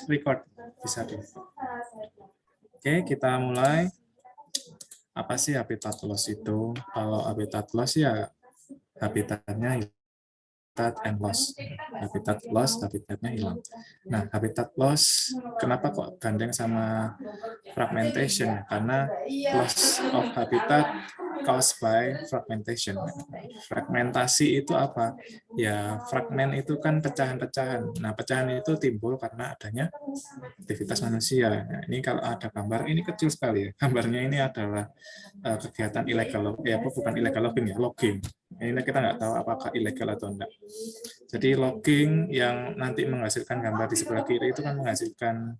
record bisa deh. Oke, kita mulai. Apa sih habitat loss itu? Kalau habitat loss ya habitatnya habitat and loss. Habitat loss, habitatnya hilang. Nah, habitat loss, kenapa kok gandeng sama fragmentation? Karena loss of habitat caused by fragmentation. Fragmentasi itu apa? Ya, fragmen itu kan pecahan-pecahan. Nah, pecahan itu timbul karena adanya aktivitas manusia. Nah, ini kalau ada gambar, ini kecil sekali ya. Gambarnya ini adalah kegiatan ilegal, ya bukan illegal logging ya, logging. Ini kita nggak tahu apakah ilegal atau enggak. Jadi logging yang nanti menghasilkan gambar di sebelah kiri itu kan menghasilkan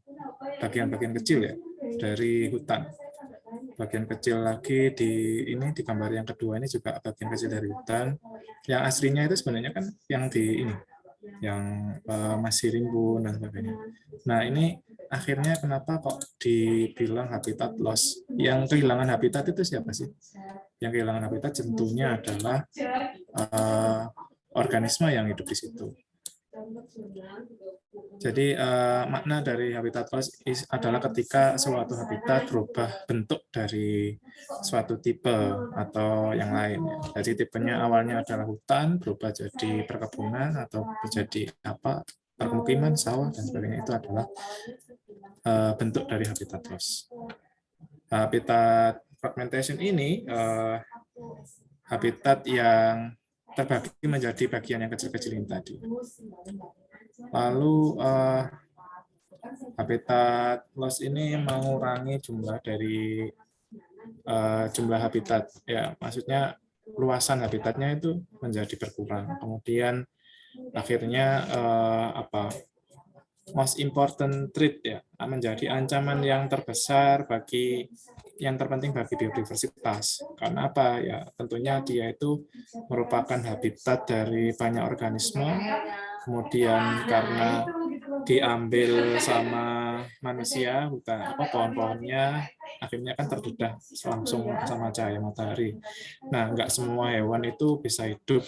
bagian-bagian kecil ya dari hutan. Bagian kecil lagi di gambar yang kedua ini juga bagian kecil dari hutan. Yang aslinya itu sebenarnya kan yang di ini, yang masih rimbun dan sebagainya. Nah, ini akhirnya kenapa kok dibilang habitat loss? Yang kehilangan habitat itu siapa sih? Yang kehilangan habitat tentunya adalah organisme yang hidup di situ. Jadi makna dari habitat loss adalah ketika suatu habitat berubah bentuk dari suatu tipe atau yang lain. Jadi tipenya awalnya adalah hutan, berubah jadi perkebunan atau menjadi apa, permukiman, sawah dan sebagainya, itu adalah bentuk dari habitat loss. Habitat fragmentation ini habitat yang terbagi menjadi bagian yang kecil-kecil ini tadi. Lalu habitat loss ini mengurangi jumlah dari jumlah habitat. Ya, maksudnya luasan habitatnya itu menjadi berkurang. Kemudian akhirnya most important threat ya menjadi ancaman yang terbesar yang terpenting bagi biodiversitas. Karena apa ya? Tentunya dia itu merupakan habitat dari banyak organisme. Kemudian karena diambil sama manusia, hutan pohon-pohonnya akhirnya kan terdedah langsung sama cahaya matahari. Nah, nggak semua hewan itu bisa hidup,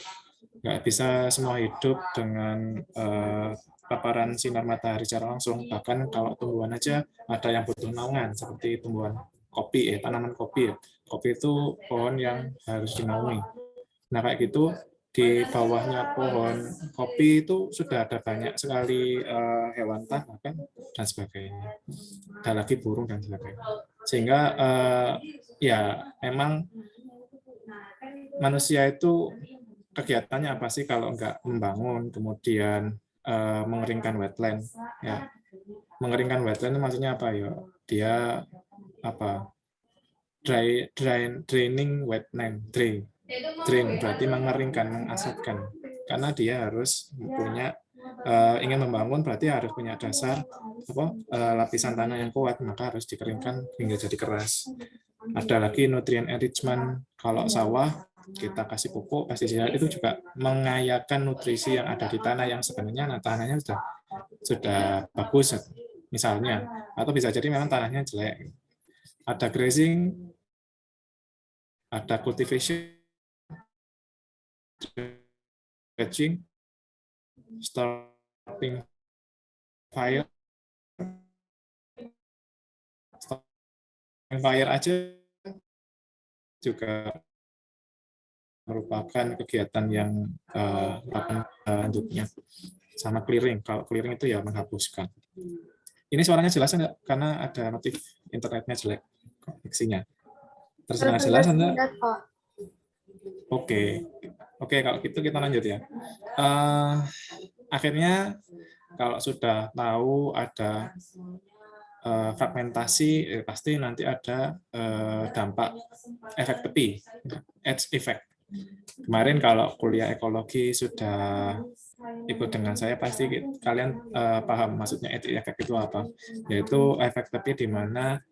nggak bisa semua hidup dengan paparan sinar matahari secara langsung. Bahkan kalau tumbuhan aja ada yang butuh naungan, seperti tumbuhan kopi, tanaman kopi. Kopi itu pohon yang harus dinaungi. Nah, kayak gitu, di bawahnya pohon kopi itu sudah ada banyak sekali hewan tanah kan dan sebagainya. Ada lagi burung dan sebagainya. Sehingga ya memang manusia itu kegiatannya apa sih kalau enggak membangun, kemudian mengeringkan wetland. Ya, mengeringkan wetland itu maksudnya apa ya? Dia apa? Draining wetland, drain berarti mengeringkan, mengasetkan. Karena dia harus punya ingin membangun berarti harus punya dasar lapisan tanah yang kuat, maka harus dikeringkan hingga jadi keras. Ada lagi nutrient enrichment. Kalau sawah kita kasih pupuk, pestisida, itu juga mengayakan nutrisi yang ada di tanah yang sebenarnya tanahnya sudah bagus misalnya, atau bisa jadi memang tanahnya jelek. Ada grazing, ada cultivation, dredging, starting fire, starting fire aja juga merupakan kegiatan yang lanjutnya. Sama clearing. Kalau clearing itu ya menghapuskan. Ini suaranya jelas enggak? Karena ada notif internetnya jelek koneksinya. Terdengar jelas enggak? Oke. Oke, kalau gitu kita lanjut ya. Akhirnya kalau sudah tahu ada fragmentasi, pasti nanti ada dampak efek tepi, edge effect. Kemarin kalau kuliah ekologi sudah ikut dengan saya, pasti kalian paham maksudnya edge effect itu apa. Yaitu efek tepi di mana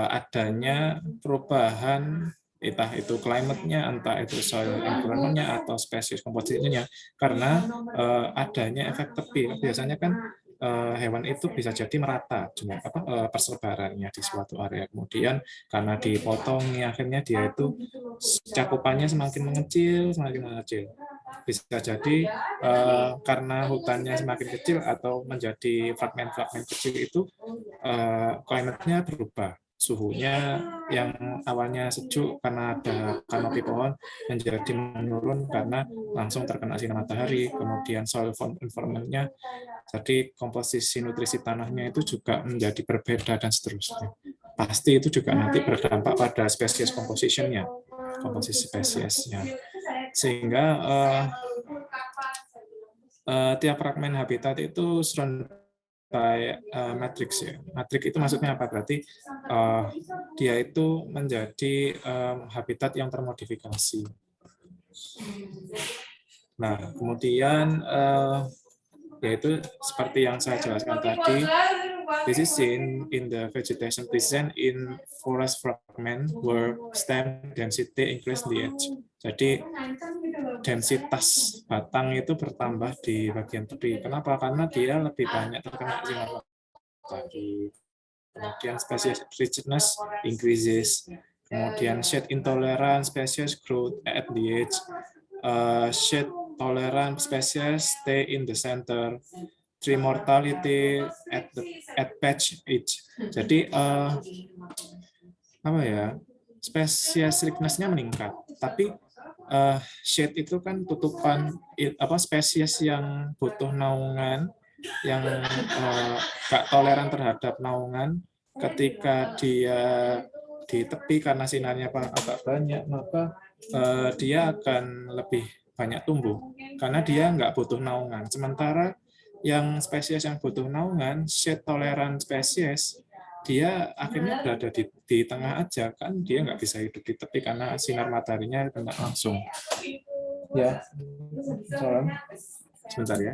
adanya perubahan entah itu climate-nya, entah itu soil environment-nya atau spesies komposisinya, karena adanya efek tepi. Biasanya kan hewan itu bisa jadi merata persebarannya di suatu area. Kemudian karena dipotong, akhirnya dia itu cakupannya semakin mengecil, semakin mengecil. Bisa jadi karena hutannya semakin kecil atau menjadi fragmen-fragmen kecil itu klimatnya berubah. Suhunya yang awalnya sejuk karena ada kanopi pohon menjadi menurun karena langsung terkena sinar matahari, kemudian soil environment-nya, jadi komposisi nutrisi tanahnya itu juga menjadi berbeda dan seterusnya. Pasti itu juga nanti berdampak pada spesies composition-nya, komposisi spesiesnya. Sehingga tiap fragmen habitat itu surround by matrix ya. Matrix itu maksudnya apa? Berarti dia itu menjadi habitat yang termodifikasi. Nah, kemudian yaitu seperti yang saya jelaskan tadi, this is seen in the vegetation present in forest fragment where stem density increase the edge. Jadi densitas batang itu bertambah di bagian tepi. Kenapa? Karena dia lebih banyak terkena sinar matahari. Kemudian species richness increases. Kemudian shade intolerant species grow at the edge. Shade tolerant species stay in the center. Tree mortality at patch edge. Jadi apa ya? Spesies richness-nya meningkat, tapi shade itu kan tutupan spesies yang butuh naungan, yang gak toleran terhadap naungan, ketika dia di tepi karena sinarnya agak banyak, maka dia akan lebih banyak tumbuh karena dia nggak butuh naungan. Sementara yang spesies yang butuh naungan, shade tolerant spesies, dia akhirnya berada di tengah aja, kan dia nggak bisa hidup di tepi karena sinar mataharinya kena langsung. Ya, sebentar ya.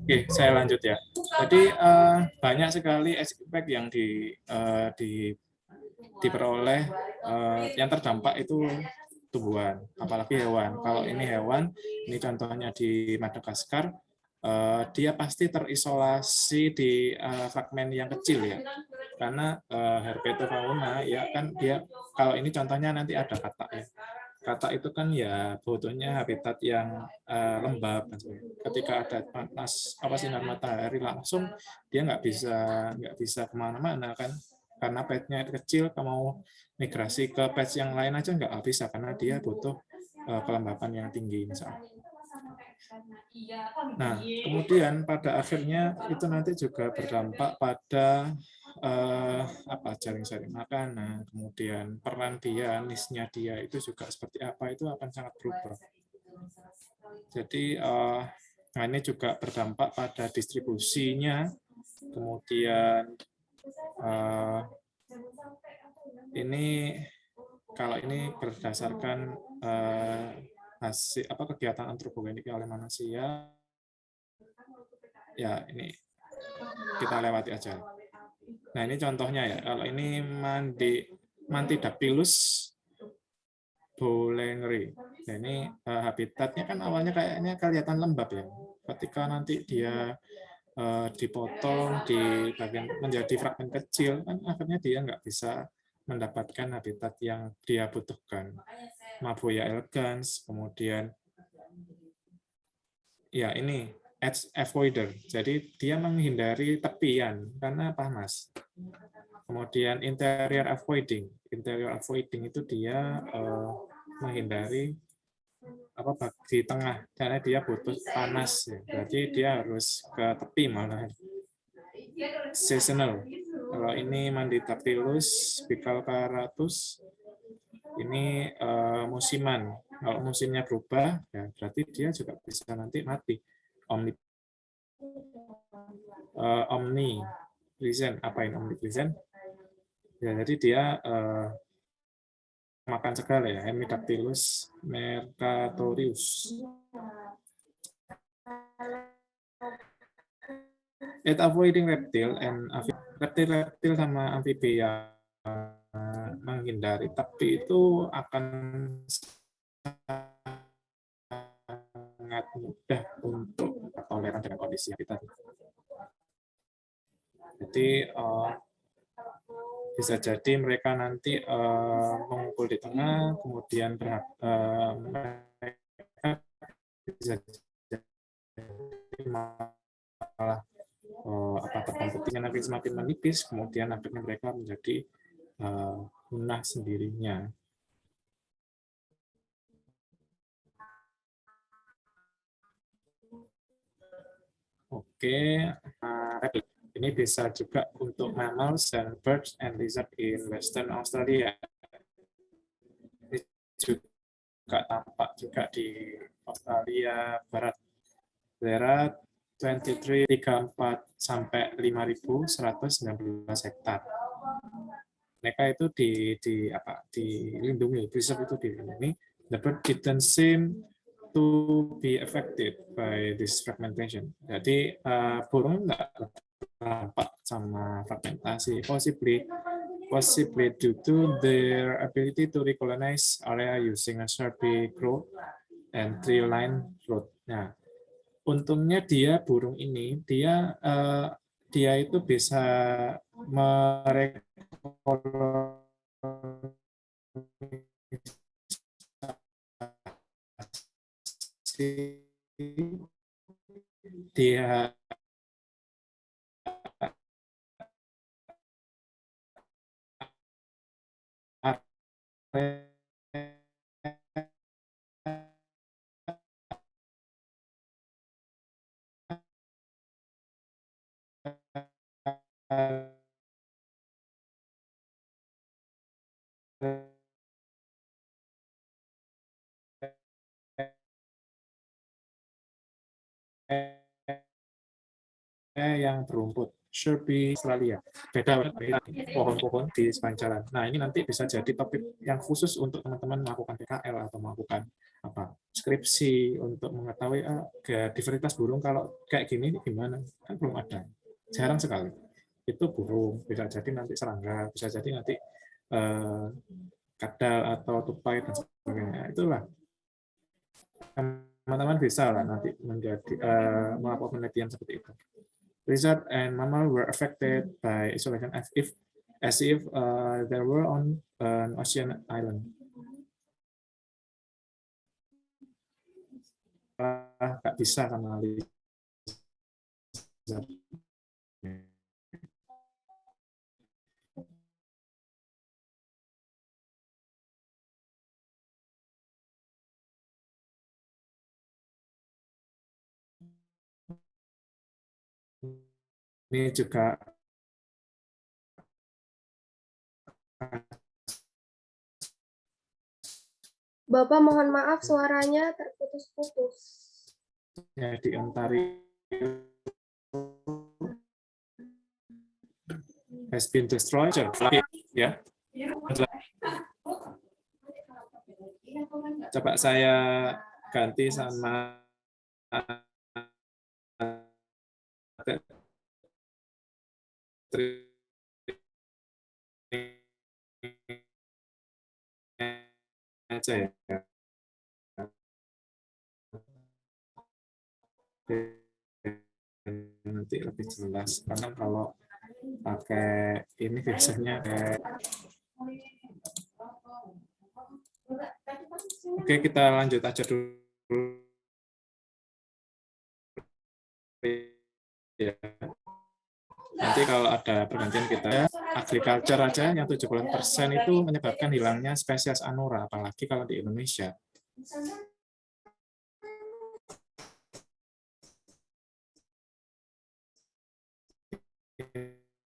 Oke, saya lanjut ya. Jadi banyak sekali aspek yang diperoleh yang terdampak itu tumbuhan, apalagi hewan. Kalau ini hewan, ini contohnya di Madagaskar, dia pasti terisolasi di fragmen yang kecil ya, karena herpetofauna ya kan dia, kalau ini contohnya nanti ada katak ya. Katak itu kan ya butuhnya habitat yang lembab. Ketika ada panas sinar matahari langsung, dia nggak bisa kemana-mana kan, karena petnya kecil. Mau migrasi ke patch yang lain aja nggak bisa karena dia butuh kelembapan yang tinggi misalnya. Nah, kemudian pada akhirnya itu nanti juga berdampak pada jaring-jaring makanan, kemudian peran dia, nisnya dia itu juga seperti apa, itu akan sangat berubah. Jadi nah ini juga berdampak pada distribusinya, kemudian ini kalau ini berdasarkan hasil kegiatan antropogenik oleh manusia, ya ini kita lewati aja. Nah ini contohnya ya, kalau ini Mantidactylus boulengeri. Nah, ini habitatnya kan awalnya kayaknya kelihatan lembab ya. Ketika nanti dia dipotong di bagian menjadi fragmen kecil, kan akhirnya dia nggak bisa mendapatkan habitat yang dia butuhkan. Maboya elegans, kemudian ya ini edge avoider, jadi dia menghindari tepian karena panas. Kemudian interior avoiding itu dia menghindari di tengah karena dia butuh panas ya. Berarti dia harus ke tepi malah. Seasonal. Kalau ini Mandidactylus bicalcaratus, ini musiman. Kalau musimnya berubah, ya berarti dia juga bisa nanti mati. Omnipresent, apa ini omnipresent? Ya, jadi dia makan segala ya, Hemidactylus mercatorius. It avoiding reptile and reptil sama amfibia menghindari, tapi itu akan sangat mudah untuk toleran dengan kondisi habitat. Jadi bisa jadi mereka nanti mengumpul di tengah, kemudian mereka bisa jadi malah terkompetisinya nanti semakin menipis, kemudian akhirnya mereka menjadi punah sendirinya. Oke, ini bisa juga untuk mammals dan birds and lizard in Western Australia. Ini juga tampak juga di Australia Barat. Daerah 34 sampai 5.119 hektar. Mereka itu dilindungi, preserve itu dilindungi. The bird didn't seem to be affected by this fragmentation. Jadi burung nggak terdampak sama fragmentasi, possibly due to their ability to recolonize area using a shrubby growth and tree-lined road. Nah, untungnya burung ini dia itu bisa merekolonisasi dia yang berumput, shrubby Australia. Beda pohon-pohon di sepanjang jalan. Nah, ini nanti bisa jadi topik yang khusus untuk teman-teman melakukan PKL atau melakukan skripsi untuk mengetahui diversitas burung kalau kayak gini gimana. Kan belum ada. Jarang sekali. Itu burung, bisa jadi nanti serangga, bisa jadi nanti kadal atau tupai dan sebagainya. Itulah teman-teman bisa lah nanti menjadi melakukan penelitian seperti itu. Lizard and mammal were affected by isolation as if they were on an ocean island. Nggak bisa sama lizard. Ini juga Bapak mohon maaf suaranya terputus-putus. Ya, di Ontario has been destroyed. Ya. Coba saya ganti sama aja ya. Nanti lebih jelas karena kalau pakai ini biasanya Oke, kita lanjut aja dulu ya. Nanti kalau ada pergantian kita agriculture aja yang 70% itu menyebabkan hilangnya spesies Anura, apalagi kalau di Indonesia.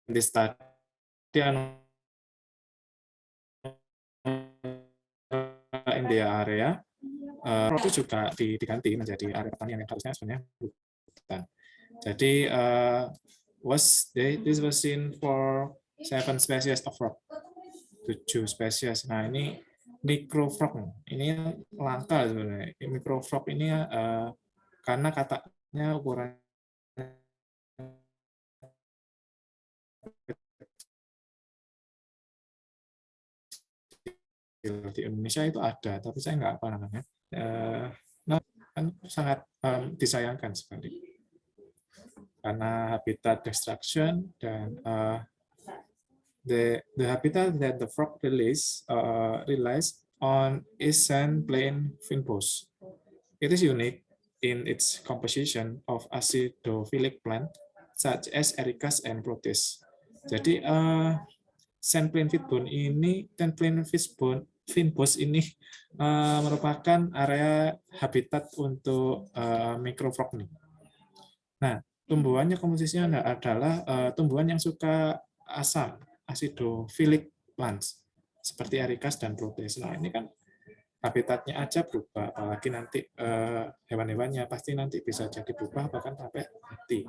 Di stadion India area itu juga diganti menjadi area pertanian yang harusnya sebenarnya hutan. Jadi this was seen for 7 species of frog, 7 spesies. Nah, ini microfrog, ini langka sebenarnya. Microfrog ini karena katanya ukurannya di Indonesia itu ada, tapi saya nggak apa namanya. kan sangat disayangkan sekali karena habitat destruction dan the habitat that the frog relies on is sand plain fynbos. It is unique in its composition of acidophilic plant such as Ericas and Proteus. Jadi sand plain fynbos ini merupakan area habitat untuk microfrog nih. Nah, tumbuhannya komposisinya adalah tumbuhan yang suka asam, acidophilic plants, seperti Ericas dan Proteus. Nah, ini kan habitatnya aja berubah, apalagi nanti hewan-hewannya pasti nanti bisa jadi berubah, bahkan sampai mati.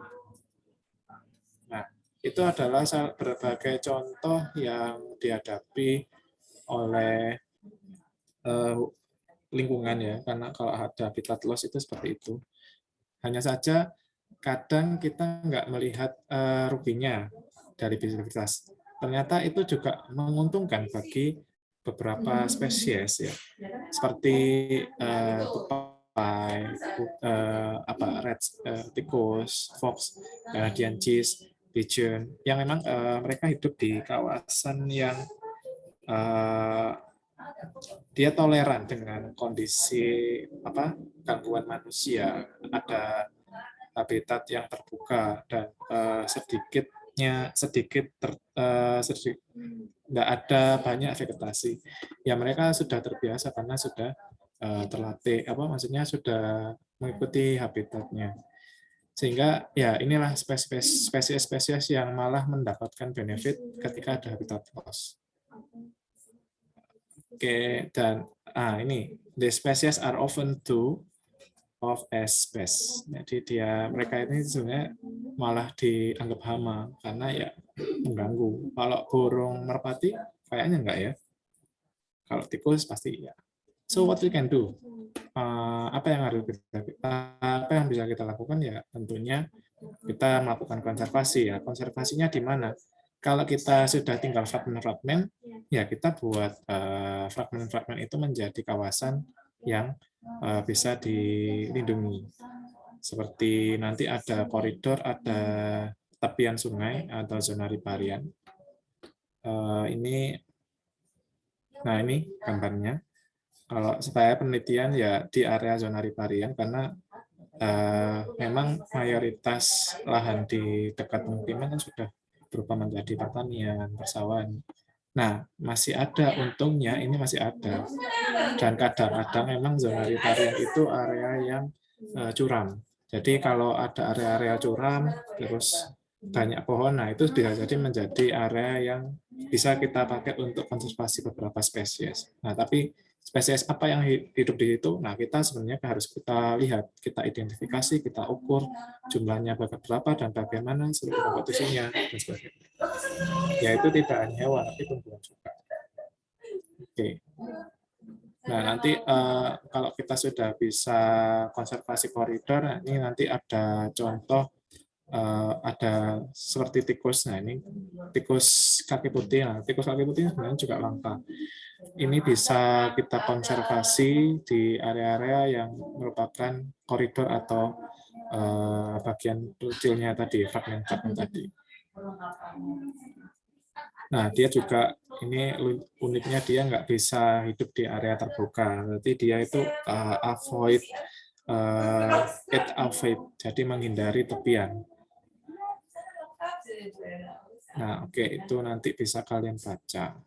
Nah, itu adalah berbagai contoh yang dihadapi oleh lingkungan ya, karena kalau ada habitat loss itu seperti itu. Hanya saja kadang kita nggak melihat ruginya dari biodiversitas. Ternyata itu juga menguntungkan bagi beberapa spesies ya, seperti tupai, tikus, fox, Canadian geese, pigeon, yang memang mereka hidup di kawasan yang dia toleran dengan kondisi gangguan manusia, ada habitat yang terbuka dan sedikit nggak ada banyak vegetasi. Ya mereka sudah terbiasa karena sudah terlatih, maksudnya sudah mengikuti habitatnya. Sehingga ya inilah spesies-spesies yang malah mendapatkan benefit ketika ada habitat loss. Oke, dan ini the species are often two of as pest. Jadi mereka ini sebenarnya malah dianggap hama karena ya mengganggu. Kalau burung merpati kayaknya enggak ya. Kalau tikus pasti ya. So what we can do? Apa yang bisa kita lakukan ya tentunya kita melakukan konservasi ya. Konservasinya di mana? Kalau kita sudah tinggal fragmen-fragmen, ya kita buat fragmen-fragmen itu menjadi kawasan yang bisa dilindungi. Seperti nanti ada koridor, ada tepian sungai atau zona riparian. Ini gambarnya. Kalau saya penelitian ya di area zona riparian karena memang mayoritas lahan di dekat pemukiman kan sudah berubah menjadi pertanian, persawahan. Nah, masih ada, untungnya ini masih ada. Dan kadang-kadang memang zona riparian itu area yang curam. Jadi kalau ada area-area curam, terus banyak pohon, nah itu bisa jadi menjadi area yang bisa kita pakai untuk konservasi beberapa spesies. Nah, tapi spesies apa yang hidup di situ? Nah, kita sebenarnya harus kita lihat, kita identifikasi, kita ukur jumlahnya berapa dan bagaimana seluruh kompetisinya dan sebagainya. Ya itu tidak hanya hewan, tapi tumbuhan juga. Oke. Nah, nanti kalau kita sudah bisa konservasi koridor, ini nanti ada contoh ada seperti tikus. Nah, ini tikus kaki putih. Nah, tikus kaki putih sebenarnya juga langka. Ini bisa kita konservasi di area-area yang merupakan koridor atau bagian kecilnya tadi, fragmen-fragmen tadi. Nah, dia juga ini uniknya dia nggak bisa hidup di area terbuka. Berarti dia itu avoid, jadi menghindari tepian. Nah, oke, itu nanti bisa kalian baca.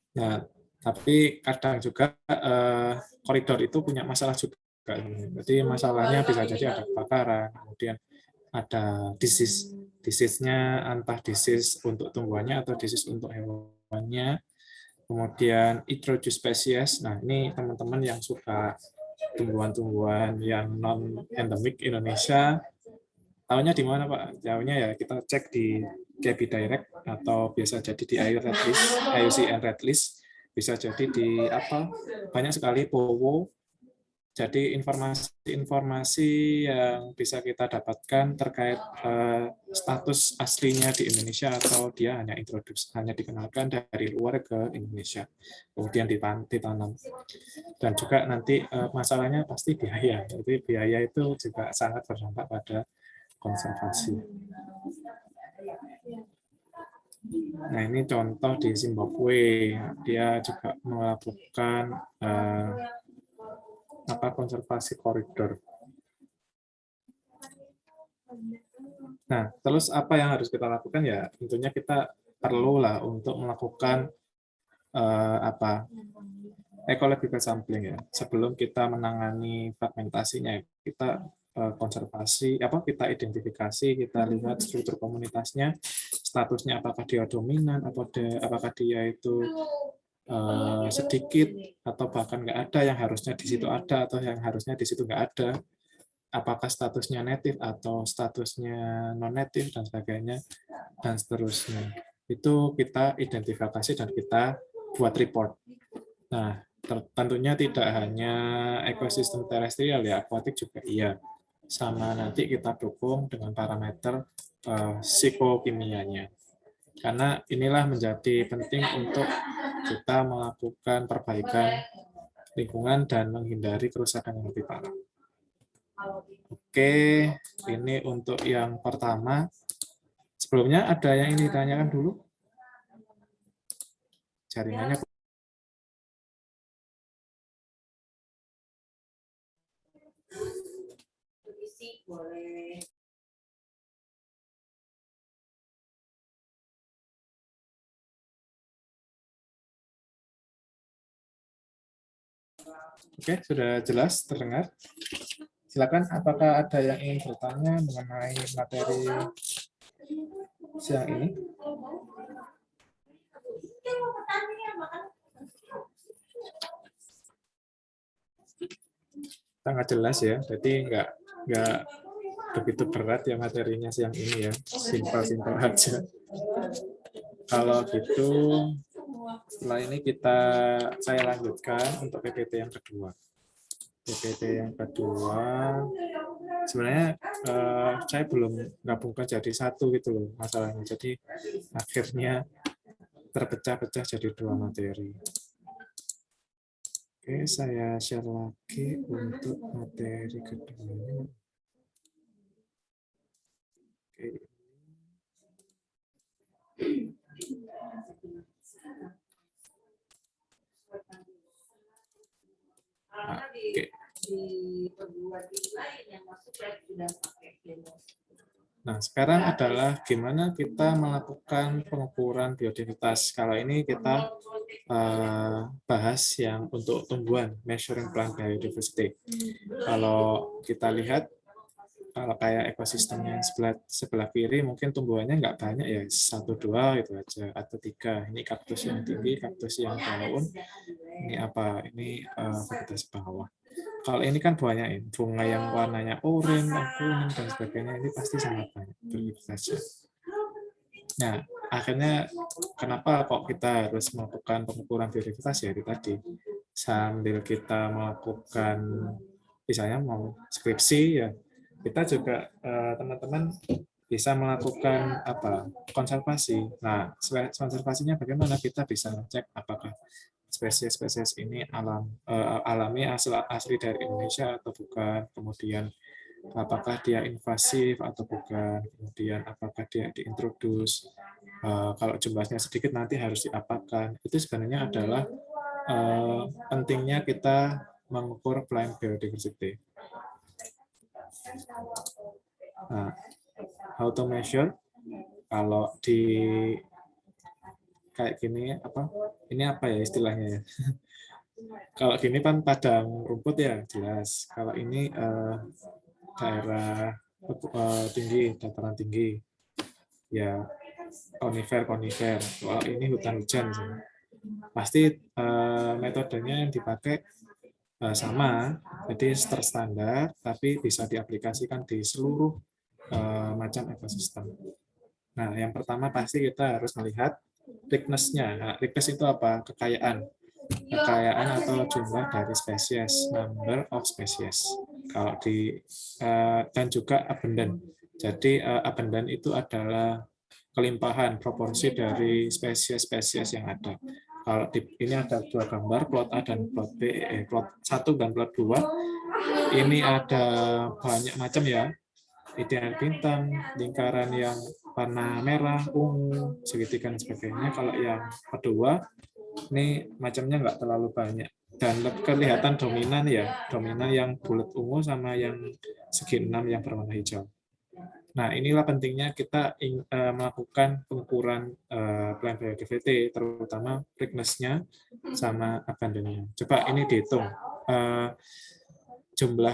Nah, tapi kadang juga koridor itu punya masalah juga. Jadi masalahnya bisa jadi ada kebakaran, kemudian ada disease-nya, entah disease untuk tumbuhannya atau disease untuk hewannya. Kemudian introduce species. Nah, ini teman-teman yang suka tumbuhan-tumbuhan yang non-endemik Indonesia, tahunya di mana, Pak? Tahunya ya kita cek di KB Direct atau biasa jadi di IUCN Red List, bisa jadi di banyak sekali POWO, Jadi informasi-informasi yang bisa kita dapatkan terkait status aslinya di Indonesia atau dia hanya hanya dikenalkan dari luar ke Indonesia, kemudian ditanam. Dan juga nanti masalahnya pasti biaya. Jadi biaya itu juga sangat berdampak pada konservasi. Nah, ini contoh di Zimbabwe. Dia juga melakukan konservasi koridor. Nah, terus apa yang harus kita lakukan ya? Tentunya kita perlulah untuk melakukan ecological sampling ya. Sebelum kita menangani fragmentasinya, kita konservasi, kita identifikasi, kita lihat struktur komunitasnya, statusnya apakah dia dominan, apakah dia itu sedikit atau bahkan nggak ada, yang harusnya di situ ada atau yang harusnya di situ nggak ada, apakah statusnya native atau statusnya non native dan sebagainya dan seterusnya. Itu kita identifikasi dan kita buat report. Nah, tentunya tidak hanya ekosistem terestrial ya, akuatik juga iya. Sama nanti kita dukung dengan parameter psikokimianya. Karena inilah menjadi penting untuk kita melakukan perbaikan lingkungan dan menghindari kerusakan yang lebih parah. Oke, ini untuk yang pertama. Sebelumnya ada yang ingin ditanyakan dulu? Jaringannya. Boleh. Oke, sudah jelas terdengar. Silakan, apakah ada yang ingin bertanya mengenai materi siang ini? Sangat jelas ya, jadi nggak begitu berat ya materinya siang ini ya, simpel-simpel aja. Kalau gitu, setelah ini saya lanjutkan untuk PPT yang kedua. PPT yang kedua, sebenarnya saya belum gabungkan jadi satu gitu loh masalahnya. Jadi akhirnya terpecah-pecah jadi dua materi. Oke, saya share lagi untuk materi keduanya. Oke. Oke. Nah, sekarang adalah gimana kita melakukan pengukuran biodiversitas. Kalau ini kita bahas yang untuk tumbuhan, measuring plant biodiversity. Kalau kita lihat, kalau kayak ekosistemnya sebelah kiri, mungkin tumbuhannya nggak banyak ya, 1-2 gitu aja, atau 3. Ini kaktus yang tinggi, kaktus yang daun. Ini apa? Ini vegetasi bawah. Kalau ini kan banyak ya, bunga yang warnanya oranye, kuning, dan sebagainya, ini pasti sangat banyak biodiversitasnya. Nah, akhirnya kenapa kok kita harus melakukan pengukuran biodiversitas ya itu tadi. Sambil kita melakukan, misalnya mau skripsi ya, kita juga teman-teman bisa melakukan konservasi. Nah, konservasinya bagaimana? Kita bisa cek apakah spesies-spesies ini alami asli dari Indonesia atau bukan, kemudian apakah dia invasif atau bukan, kemudian apakah dia diintroduce, kalau jumlahnya sedikit nanti harus diapakan. Itu sebenarnya adalah pentingnya kita mengukur plant biodiversity. Nah, how to measure? Kalau di kayak gini ini apa ya istilahnya ya? Kalau gini kan padang rumput ya jelas. Kalau ini daerah tinggi, dataran tinggi, ya konifer. Kalau ini hutan hujan, pasti metodenya yang dipakai sama, jadi terstandar, tapi bisa diaplikasikan di seluruh macam ekosistem. Nah, yang pertama pasti kita harus melihat richness-nya. Nah, richness itu apa? Kekayaan. kekayaan atau jumlah dari spesies, number of species. Kalau dan juga abundant. Jadi abundant itu adalah kelimpahan proporsi dari spesies-spesies yang ada. Kalau ini ada dua gambar, plot A dan plot B, plot 1 dan plot 2. Ini ada banyak macam ya. Ideal bintang, lingkaran yang warna merah, ungu, segitiga dan sebagainya. Kalau yang kedua, ini macamnya nggak terlalu banyak. Dan kelihatan dominan ya, dominan yang bulat ungu sama yang segi 6 yang berwarna hijau. Nah, inilah pentingnya kita melakukan pengukuran plan biodiversity, terutama thickness-nya sama abundance-nya. Coba ini dihitung. Jumlah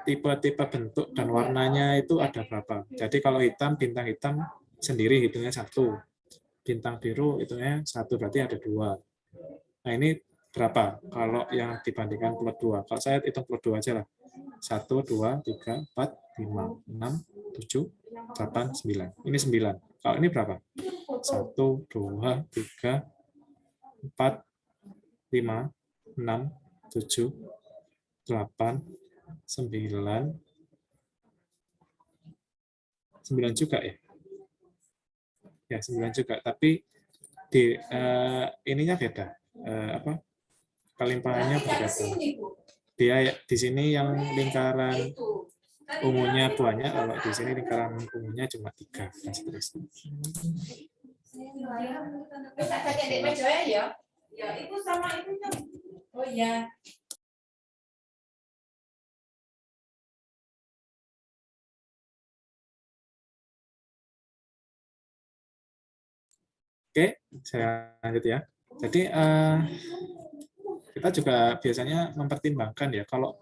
tipe-tipe bentuk dan warnanya itu ada berapa. Jadi kalau hitam, bintang hitam sendiri hitungnya 1. Bintang biru hitungnya 1, berarti ada 2. Nah, ini berapa kalau yang dibandingkan plot 2? Kalau saya hitung plot 2 aja lah. 1, 2, 3, 4, 5, 6, 7, 8, 9. Ini 9. Kalau ini berapa? 1, 2, 3, 4, 5, 6, 7, 8, 9. 9 juga ya? Ya, 9 juga. Tapi di ininya beda. Kelimpahannya berbeda. Dia di sini yang lingkaran ungunya banyak, kalau di sini lingkaran ungunya cuma 3 dan seterusnya. Ya, itu sama itu. Oh iya. Oke, saya lanjut ya. Jadi kita juga biasanya mempertimbangkan ya kalau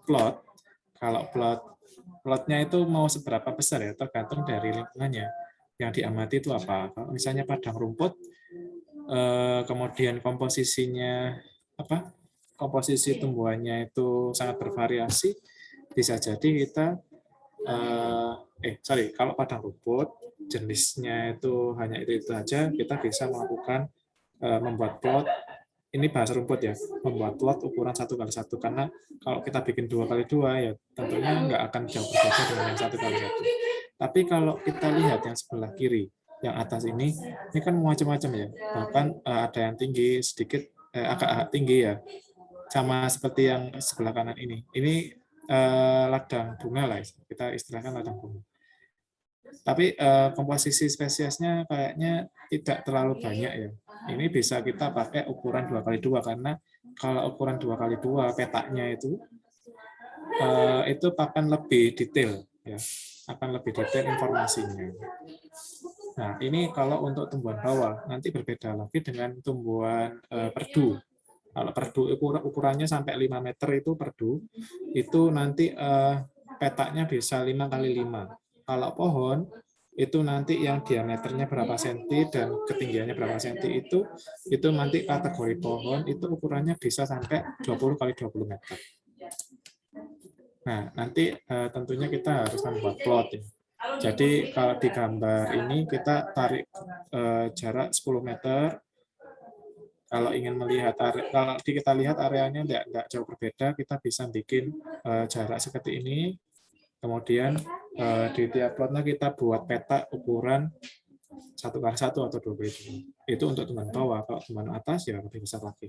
plotnya itu mau seberapa besar ya, tergantung dari lingkungannya yang diamati itu apa. Kalau misalnya padang rumput, kemudian komposisinya komposisi tumbuhannya itu sangat bervariasi, bisa jadi kita kalau padang rumput jenisnya itu hanya itu aja, kita bisa melakukan membuat plot. Ini bahasa rumput ya, membuat plot ukuran 1x1, karena kalau kita bikin 2x2 ya tentunya nggak akan jauh berbeda dengan yang 1x1. Tapi kalau kita lihat yang sebelah kiri, yang atas ini kan macam-macam ya, bahkan ada yang tinggi sedikit, agak tinggi ya, sama seperti yang sebelah kanan ini. Ini ladang bunga lah, kita istilahkan ladang bunga. Tapi komposisi spesiesnya kayaknya tidak terlalu banyak ya. Ini bisa kita pakai ukuran 2x2, karena kalau ukuran 2x2 petanya itu akan lebih detail ya, akan lebih detail informasinya. Nah, ini kalau untuk tumbuhan bawah, nanti berbeda lagi dengan tumbuhan perdu. Kalau perdu ukurannya sampai 5 meter itu perdu, itu nanti petaknya bisa 5x5. Kalau pohon, itu nanti yang diameternya berapa senti dan ketinggiannya berapa senti itu nanti kategori pohon itu ukurannya bisa sampai 20x20 meter. Nah, nanti tentunya kita harus membuat plot ya. Jadi kalau di gambar ini kita tarik jarak 10 meter. Kalau ingin melihat kalau kita lihat areanya nggak jauh berbeda, kita bisa bikin jarak seperti ini. Kemudian di tiap plotnya kita buat peta ukuran 1x1 atau 2x2. Itu untuk tumbuhan bawah. Kalau tumbuhan atas ya lebih besar lagi.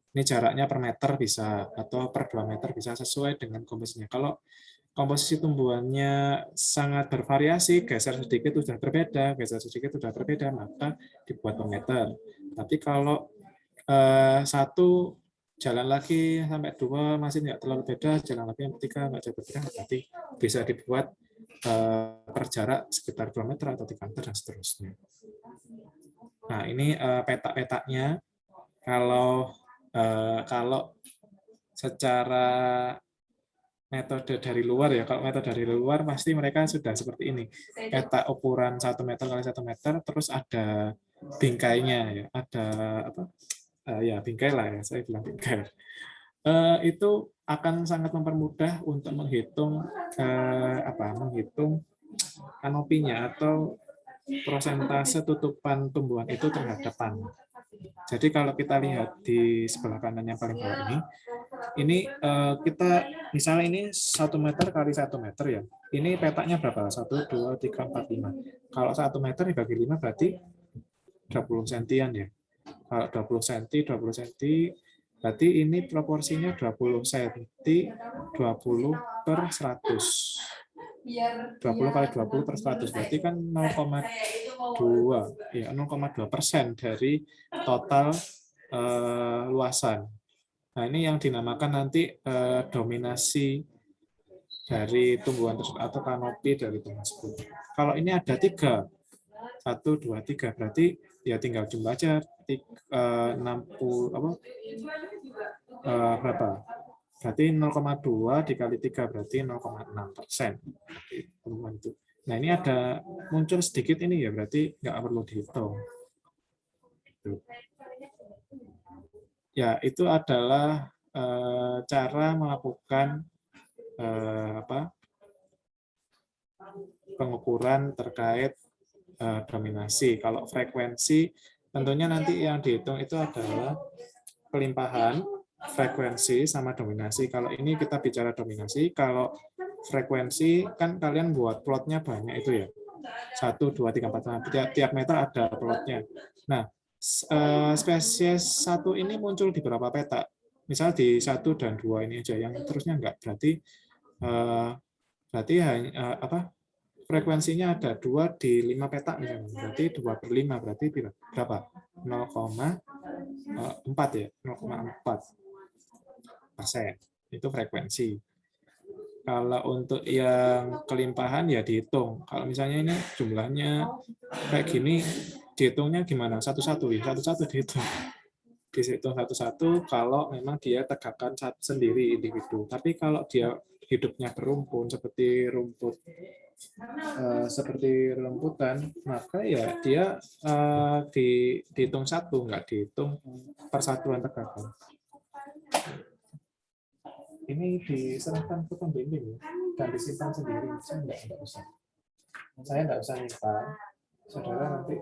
Ini jaraknya per meter bisa, atau per 2 meter bisa, sesuai dengan komposisinya. Kalau komposisi tumbuhannya sangat bervariasi, geser sedikit sudah berbeda, geser sedikit sudah berbeda, maka dibuat per meter. Tapi kalau satu jalan lagi sampai 2 masih nggak terlalu beda, jalan lagi yang ketiga nggak jauh berbeda, berarti bisa dibuat per jarak sekitar 2 meter atau 3 meter dan seterusnya. Nah, ini peta-petanya. Kalau secara metode dari luar ya, kalau metode dari luar pasti mereka sudah seperti ini, peta ukuran 1 meter kali 1 meter, terus ada bingkainya ya, ada bingkai lah ya, saya bilang bingkai. Itu akan sangat mempermudah untuk menghitung kanopinya atau prosentase tutupan tumbuhan itu terhadap tanah. Jadi kalau kita lihat di sebelah kanan yang paling bawah ini kita misalnya ini 1 meter kali 1 meter ya. Ini petaknya berapa? 1, 2, 3, 4, 5. Kalau 1 meter dibagi 5 berarti 20 sentian ya. Kalau 20 cm, 20 cm, berarti ini proporsinya 20 cm, 20 per 100. 20 kali 20 per 100, berarti kan 0,2 ya, 0,2% dari total luasan. Nah, ini yang dinamakan nanti dominasi dari tumbuhan tersebut atau kanopi dari tumbuhan tersebut. Kalau ini ada 3, 1, 2, 3, berarti ya tinggal jumlah aja 60 apa? Berapa? Berarti 0,2 dikali 3 berarti 0,6%. Itu. Nah, ini ada muncul sedikit ini ya, berarti nggak perlu dihitung. Ya, itu adalah cara melakukan pengukuran terkait dominasi. Kalau frekuensi, tentunya nanti yang dihitung itu adalah kelimpahan, frekuensi, sama dominasi. Kalau ini kita bicara dominasi, kalau frekuensi kan kalian buat plotnya banyak itu ya. 1, 2, 3, 4, 5. Tiap meter ada plotnya. Nah, spesies 1 ini muncul di berapa petak? Misal di 1 dan 2 ini aja, yang terusnya enggak. Berarti hanya frekuensinya ada 2 di 5 petak misalnya. Berarti 2 per 5 berarti berapa? 0,4 ya, 0,4%. Itu frekuensi. Kalau untuk yang kelimpahan ya dihitung. Kalau misalnya ini jumlahnya kayak gini, dihitungnya gimana? Satu-satu ya, satu-satu dihitung. Dihitung satu-satu kalau memang dia tegakkan sendiri individu. Tapi kalau dia hidupnya berumpun seperti rumputan, maka ya dia dihitung satu, nggak dihitung persatuan tegakan. Ini diserahkan ke pembimbing dan disimpan sendiri. Saya nggak usah nyimpan. Saudara nanti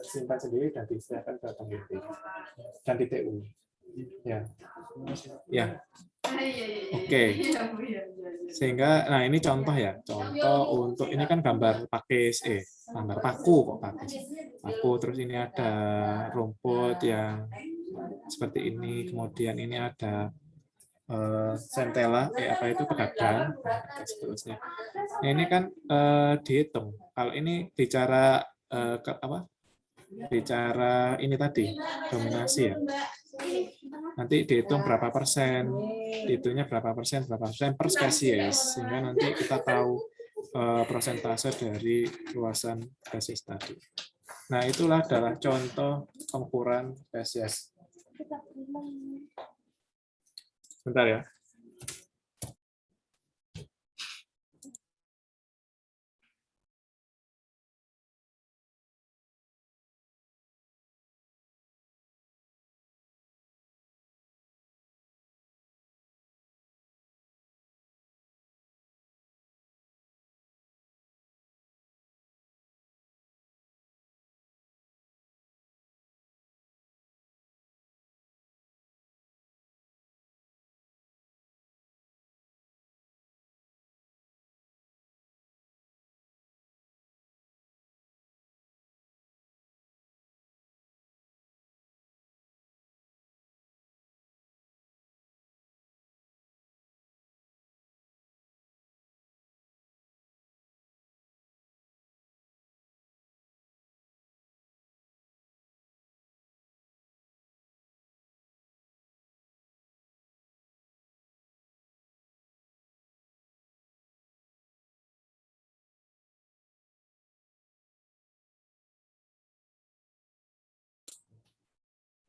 disimpan sendiri dan diserahkan ke pembimbing dan di TU. Ya, ya. Oke. Sehingga, nah ini contoh ya. Contoh untuk ini kan gambar pakis, gambar paku kok pakis. Paku, terus ini ada rumput yang seperti ini. Kemudian ini ada centella, apa itu pegadang, dan seterusnya. Nah, ini kan dihitung. Kalau ini bicara bicara ini tadi dominasi ya. Nanti dihitung berapa persen, dihitungnya berapa persen per spesies, sehingga nanti kita tahu persentase dari luasan spesies tadi. Nah, itulah adalah contoh pengukuran spesies. Bentar ya.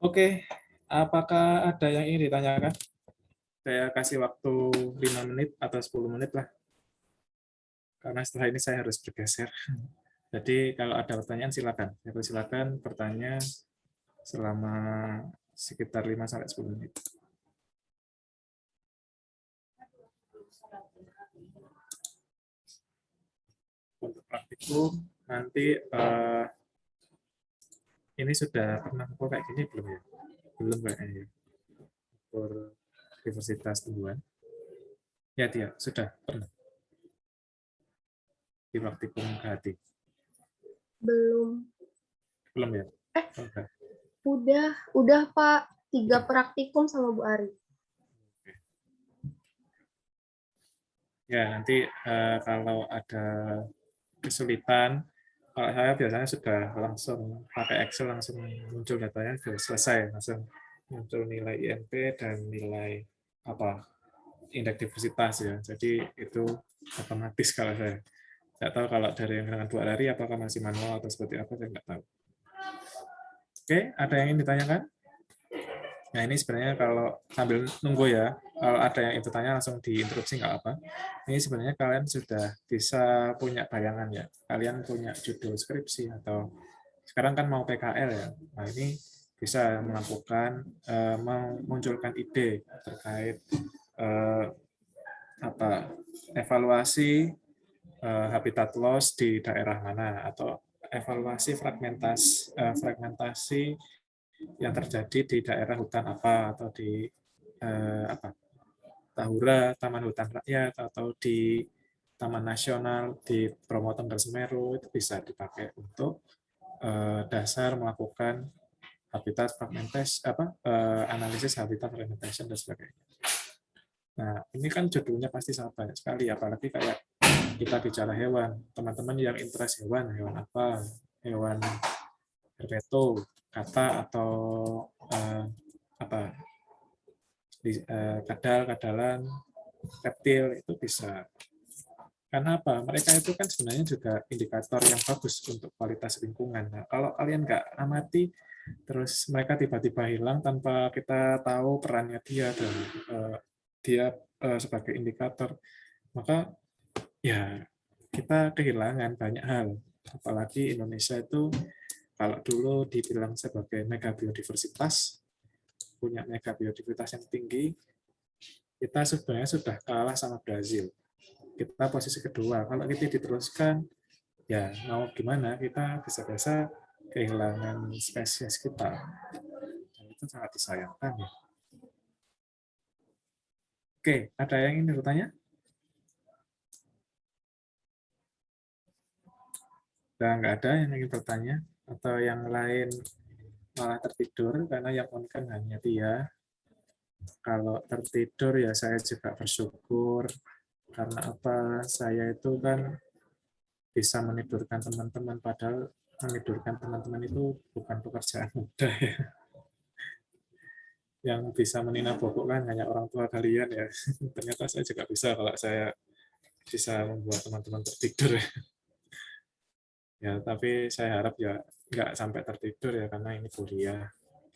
Oke, apakah ada yang ingin ditanyakan? Saya kasih waktu 5 menit atau 10 menit lah. Karena setelah ini saya harus bergeser. Jadi kalau ada pertanyaan silakan. Silakan bertanya selama sekitar 5 sampai 10 menit. Untuk praktikum nanti Ini sudah pernah ngukur kayak gini belum ya? Belum kayaknya ya. Ukur diversitas tumbuhan. Ya, dia sudah pernah di praktikum hati. Belum. Belum ya? Eh. Oke. Udah Pak. 3 praktikum sama Bu Ari. Ya, nanti kalau ada kesulitan, kalau saya biasanya sudah langsung pakai Excel, langsung muncul datanya, sudah selesai, langsung muncul nilai INP dan nilai apa indeks diversitas ya. Jadi itu otomatis kalau saya. Nggak tahu kalau dari yang dengan 2 hari apakah masih manual atau seperti apa, saya nggak tahu. Oke, ada yang ingin ditanyakan? Nah, ini sebenarnya kalau sambil nunggu ya, kalau ada yang itu tanya langsung diinterupsi nggak apa. Ini sebenarnya kalian sudah bisa punya bayangan ya. Kalian punya judul skripsi atau sekarang kan mau PKL ya. Nah, ini bisa melakukan memunculkan ide terkait evaluasi habitat loss di daerah mana atau evaluasi fragmentasi yang terjadi di daerah hutan apa atau di Tahura, Taman Hutan Rakyat, atau di Taman Nasional di Bromo Tengger Semeru, itu bisa dipakai untuk dasar melakukan habitat fragmentation, analisis habitat fragmentation dan sebagainya. Nah, ini kan judulnya pasti sangat banyak sekali, apalagi kayak kita bicara hewan. Teman-teman yang interest hewan apa? Hewan herpeto, kata atau kadal-kadalan, reptil itu bisa. Karena apa? Mereka itu kan sebenarnya juga indikator yang bagus untuk kualitas lingkungan. Nah, kalau kalian nggak amati, terus mereka tiba-tiba hilang tanpa kita tahu perannya dia dan dia sebagai indikator, maka ya kita kehilangan banyak hal. Apalagi Indonesia itu kalau dulu dibilang sebagai mega biodiversitas, punya mega biodiversitas yang tinggi, kita sebenarnya sudah kalah sama Brazil. Kita posisi kedua. Kalau kita diteruskan, ya mau gimana, kita bisa-bisa kehilangan spesies kita. Dan itu sangat disayangkan ya. Oke, ada yang ingin bertanya? Udah nggak ada yang ingin bertanya? Atau yang lain malah tertidur, karena yang on kan hanya dia. Kalau tertidur ya saya juga bersyukur, karena apa, saya itu kan bisa menidurkan teman-teman, padahal menidurkan teman-teman itu bukan pekerjaan mudah ya. Yang bisa menina bobok kan hanya orang tua kalian ya. Ternyata saya juga bisa kalau saya bisa membuat teman-teman tertidur ya. Ya, tapi saya harap ya nggak sampai tertidur ya, karena ini kuliah.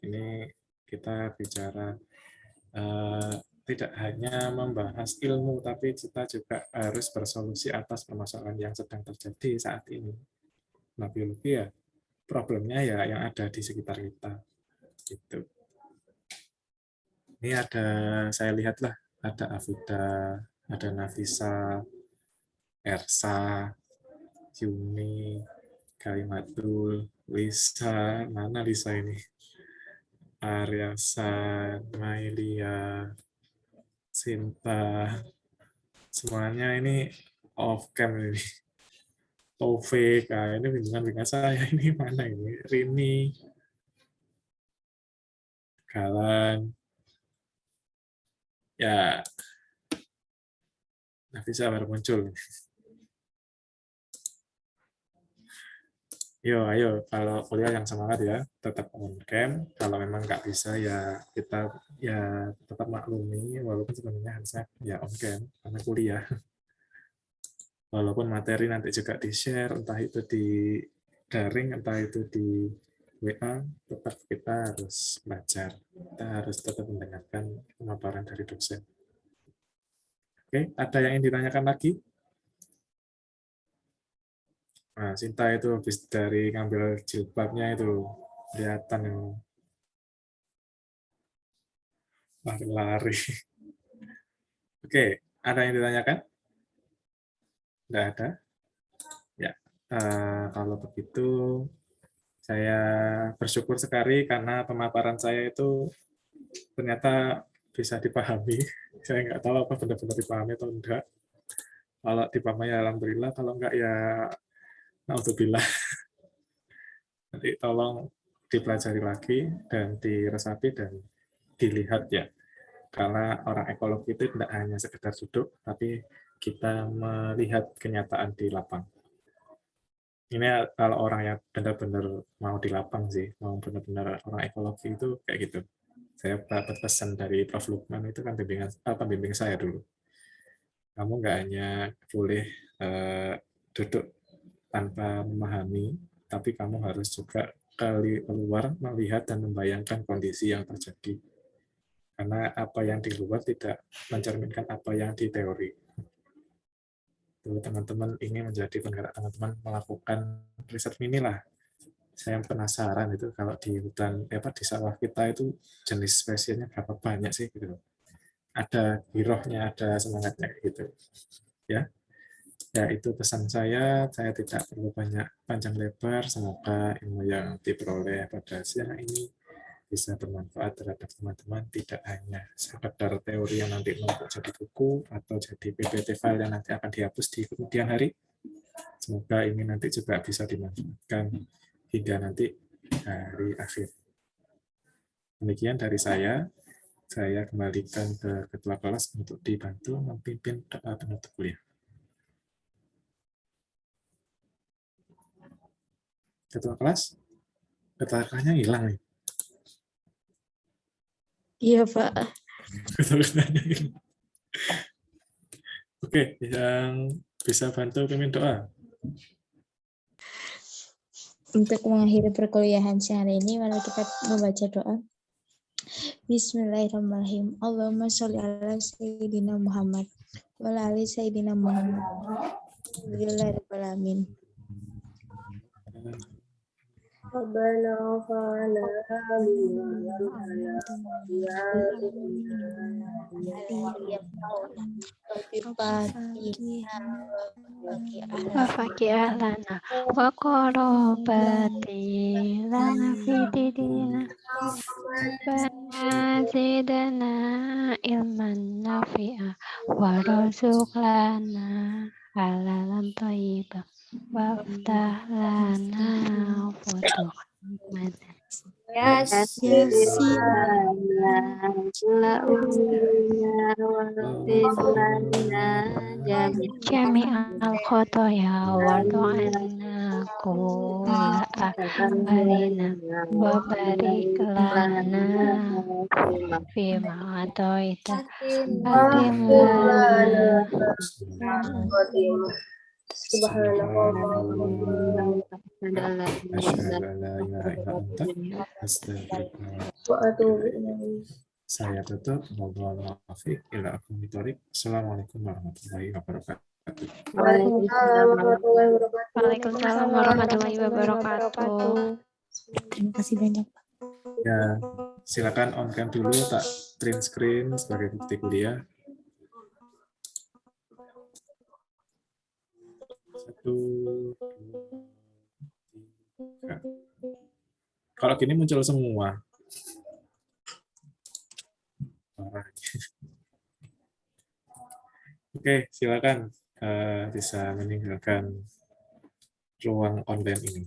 Ini kita bicara tidak hanya membahas ilmu, tapi kita juga harus bersolusi atas permasalahan yang sedang terjadi saat ini. Nah, biologi ya problemnya ya yang ada di sekitar kita. Gitu. Ini ada, saya lihatlah, ada Afida, ada Nafisa, Ersa, Yuni, Kalimatul, Lisa, mana Lisa ini? Aryasan, Mailia, Sinta, semuanya ini off cam ini. Taufik, ini bimbingan saya ini mana ini? Rini, Galan, ya Nafisa baru muncul. Ayo, kalau kuliah yang semangat ya, tetap on cam. Kalau memang nggak bisa ya kita ya tetap maklumi, walaupun sebenarnya harusnya ya on cam karena kuliah. Walaupun materi nanti juga di-share, entah itu di daring, entah itu di WA, tetap kita harus belajar. Kita harus tetap mendengarkan pemaparan dari dosen. Oke, ada yang ingin ditanyakan lagi? Nah, Sinta itu habis dari ngambil jilbabnya itu kelihatan yang lari-lari. Oke, ada yang ditanyakan? Tidak ada? Ya, kalau begitu Saya bersyukur sekali karena pemaparan saya itu ternyata bisa dipahami. Saya nggak tahu apa benar-benar dipahami atau enggak. Kalau dipahami ya alhamdulillah, kalau enggak ya naudzubillah. Nanti tolong dipelajari lagi dan diresapi dan dilihat ya. Karena orang ekologi itu tidak hanya sekedar duduk, tapi kita melihat kenyataan di lapang. Ini kalau orang yang benar-benar mau di lapang sih, mau benar-benar orang ekologi itu kayak gitu. Saya dapat pesan dari Prof. Lukman itu kan pembimbing saya dulu. Kamu nggak hanya boleh duduk tanpa memahami, tapi kamu harus juga keluar melihat dan membayangkan kondisi yang terjadi. Karena apa yang di luar tidak mencerminkan apa yang di teori. Teman-teman ingin menjadi penggerak, teman-teman melakukan riset inilah. Saya penasaran itu kalau di hutan di sawah kita itu jenis spesiesnya berapa banyak sih gitu. Ada girohnya, ada semangatnya gitu. Ya. Ya itu pesan saya tidak perlu banyak panjang lebar, semoga ilmu yang diperoleh pada siang ini bisa bermanfaat terhadap teman-teman, tidak hanya sekedar teori yang nanti numpuk jadi buku atau jadi PPT file yang nanti akan dihapus di kemudian hari. Semoga ini nanti juga bisa dimanfaatkan hingga nanti hari akhir. Demikian dari saya kembalikan ke ketua kelas untuk dibantu memimpin doa penutup kuliah. Ketua kelas, ketua-kelasnya hilang nih. Iya, Pak. Ketua-kelasnya hilang. Oke, yang bisa bantu pimpin doa. Untuk mengakhiri perkuliahan siang hari ini, mari kita membaca doa. Bismillahirrahmanirrahim. Allahumma sholli ala Sayyidina Muhammad wa ala ali Sayyidina Muhammad. Alhamdulillahirrahmanirrahim. Rabbana fa'ala Wafaki ahlana wa korobati lana fididina Rabbana zidana ilman nafi'a wa razuq lana halalan thayyibah waftah lana futuh jami al-khotoya wardo'anna kulla amalina wa barik lana fima atoita atim lana Saya tutup. Assalamualaikum warahmatullahi wabarakatuh. Waalaikumsalam warahmatullahi wabarakatuh. Terima kasih banyak. Ya, silakan on cam dulu, tak print screen sebagai bukti kuliah. 1, 2, 3. Kalau gini muncul semua. Oke, silakan bisa meninggalkan ruang online ini.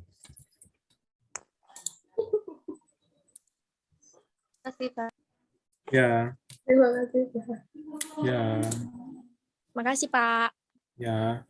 Terima kasih, Pak. Ya, Terima kasih, Pak. ya, Makasih, Pak. ya.